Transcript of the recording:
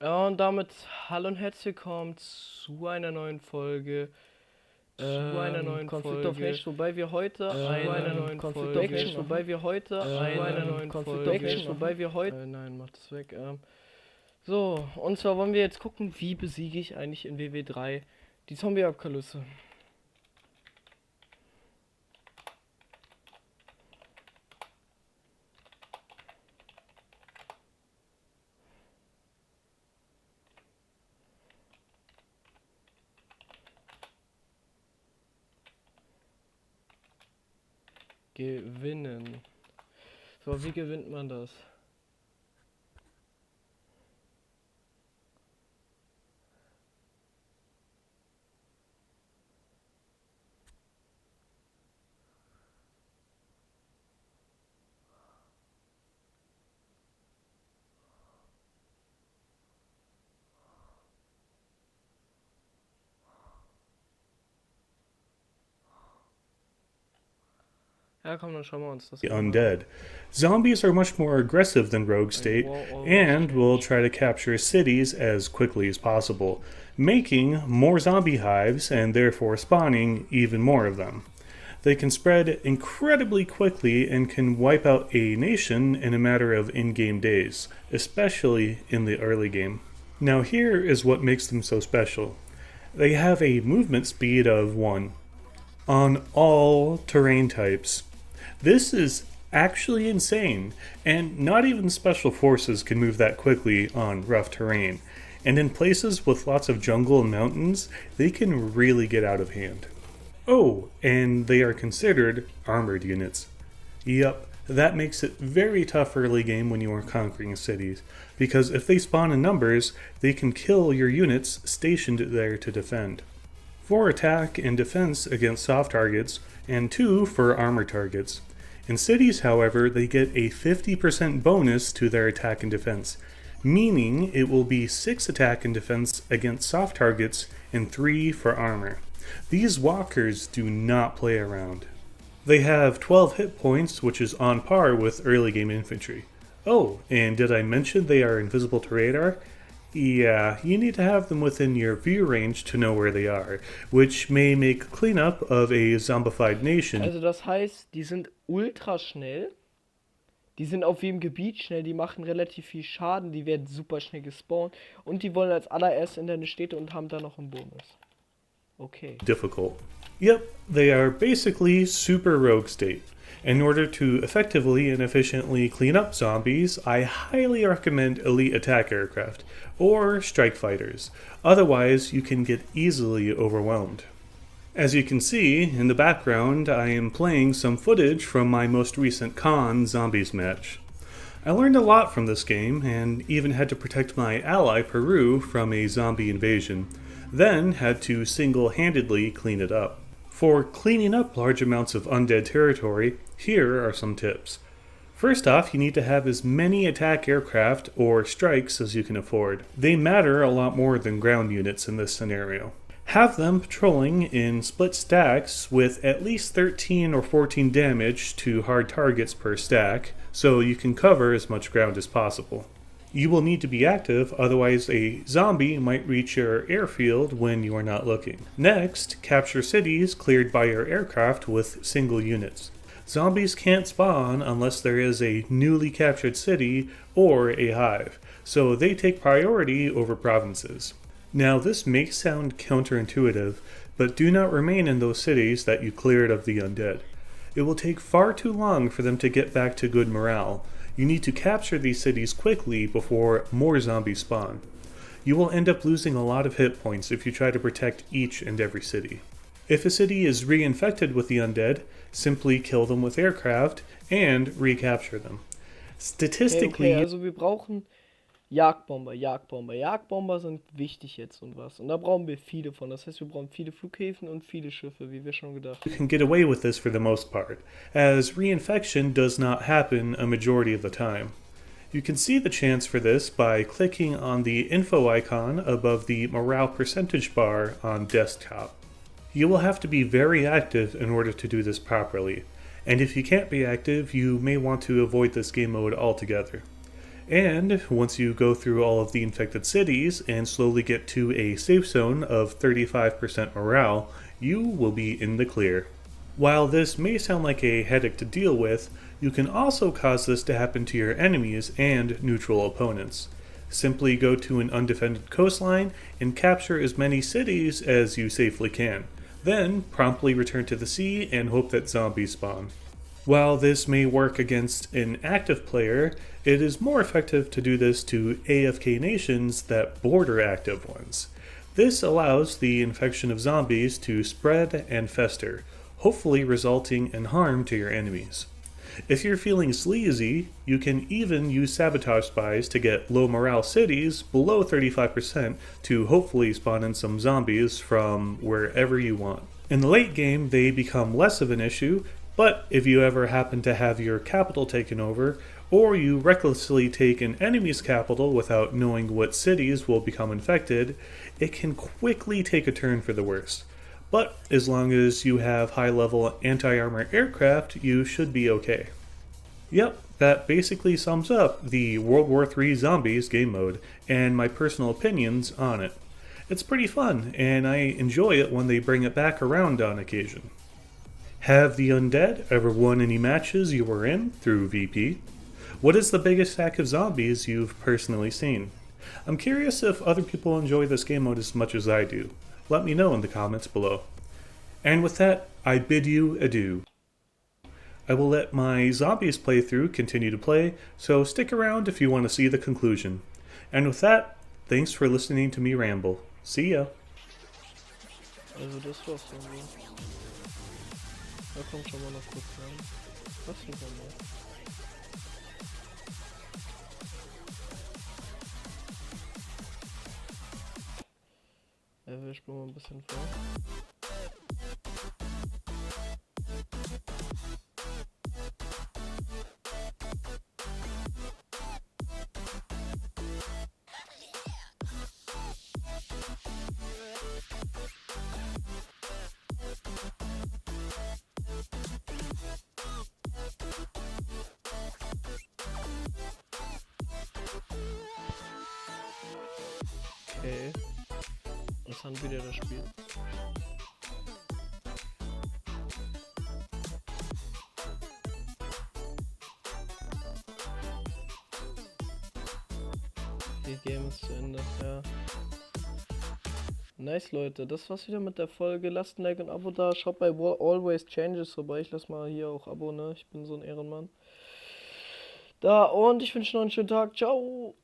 Ja, und damit hallo und herzlich willkommen zu einer neuen Folge. Conflict of Nations, wobei wir heute einen Conflict of Action, wobei wir heute einen Conflict of Action, wobei wir heute. Nein, mach das weg. So, und zwar wollen wir jetzt gucken, wie besiege ich eigentlich in ww3 die Zombie-Apokalypse. Gewinnen. So, wie gewinnt man das? Ja, komm, dann schauen wir uns das an. Undead. Zombies are much more aggressive than Rogue State and will try to capture cities as quickly as possible, making more zombie hives and therefore spawning even more of them. They can spread incredibly quickly and can wipe out a nation in a matter of in-game days, especially in the early game. Now here is what makes them so special. They have a movement speed of 1 on all terrain types. This is actually insane, and not even special forces can move that quickly on rough terrain. And in places with lots of jungle and mountains, they can really get out of hand. Oh, and they are considered armored units. Yup, that makes it very tough early game when you are conquering cities, because if they spawn in numbers, they can kill your units stationed there to defend. 4 attack and defense against soft targets, and 2 for armor targets. In cities, however, they get a 50% bonus to their attack and defense, meaning it will be 6 attack and defense against soft targets and 3 for armor. These walkers do not play around. They have 12 hit points, which is on par with early game infantry. Oh, and did I mention they are invisible to radar? Yeah, you need to have them within your view range to know where they are, which may make cleanup of a zombified nation. Also das heißt, die sind ultra schnell, die sind auf jedem Gebiet schnell, die machen relativ viel Schaden, die werden super schnell gespawnt und die wollen als allererst in deine Städte und haben da noch einen Bonus. Okay. Difficult. Yep, they are basically super rogue state. In order to effectively and efficiently clean up zombies, I highly recommend elite attack aircraft, or strike fighters. Otherwise, you can get easily overwhelmed. As you can see, in the background, I am playing some footage from my most recent Con Zombies match. I learned a lot from this game, and even had to protect my ally Peru from a zombie invasion, then had to single-handedly clean it up. For cleaning up large amounts of undead territory, here are some tips. First off, you need to have as many attack aircraft or strikes as you can afford. They matter a lot more than ground units in this scenario. Have them patrolling in split stacks with at least 13 or 14 damage to hard targets per stack, so you can cover as much ground as possible. You will need to be active, otherwise a zombie might reach your airfield when you are not looking. Next, capture cities cleared by your aircraft with single units. Zombies can't spawn unless there is a newly captured city or a hive, so they take priority over provinces. Now this may sound counterintuitive, but do not remain in those cities that you cleared of the undead. It will take far too long for them to get back to good morale. You need to capture these cities quickly before more zombies spawn. You will end up losing a lot of hit points if you try to protect each and every city. If a city is reinfected with the undead, simply kill them with aircraft and recapture them. Statistically, Okay, also wir brauchen Jagdbomber. Jagdbomber sind wichtig jetzt und was. Und da brauchen wir viele von. Das heißt, wir brauchen viele Flughäfen und viele Schiffe, wie wir schon gedacht haben. you can get away with this for the most part, as reinfection does not happen a majority of the time. You can see the chance for this by clicking on the info icon above the morale percentage bar on desktop. You will have to be very active in order to do this properly, and if you can't be active, you may want to avoid this game mode altogether. And once you go through all of the infected cities and slowly get to a safe zone of 35% morale, you will be in the clear. While this may sound like a headache to deal with, you can also cause this to happen to your enemies and neutral opponents. Simply go to an undefended coastline and capture as many cities as you safely can. Then promptly return to the sea and hope that zombies spawn. While this may work against an active player, it is more effective to do this to AFK nations that border active ones. This allows the infection of zombies to spread and fester, hopefully resulting in harm to your enemies. If you're feeling sleazy, you can even use sabotage spies to get low morale cities below 35% to hopefully spawn in some zombies from wherever you want. In the late game, they become less of an issue, but if you ever happen to have your capital taken over, or you recklessly take an enemy's capital without knowing what cities will become infected, it can quickly take a turn for the worse. But as long as you have high-level anti-armor aircraft, you should be okay. Yep, that basically sums up the World War III Zombies game mode, and my personal opinions on it. It's pretty fun, and I enjoy it when they bring it back around on occasion. Have the undead ever won any matches you were in through VP? What is the biggest stack of zombies you've personally seen? I'm curious if other people enjoy this game mode as much as I do. Let me know in the comments below. And with that, I bid you adieu. I will let my zombies playthrough continue to play, so stick around if you want to see the conclusion. And with that, thanks for listening to me ramble. See ya! Also das war's dann so. Da kommt schon mal noch kurz rein. Was sind wir noch? Wir spielen mal ein bisschen vor. Okay. Was haben wieder das Spiel? Die Game ist zu Ende, ja. Nice, Leute, das war's wieder mit der Folge. Lasst ein Like und ein Abo da. Schaut bei Always Changes vorbei. Ich lasse mal hier auch Abo, ne? Ich bin so ein Ehrenmann. Da, und ich wünsche noch einen schönen Tag. Ciao!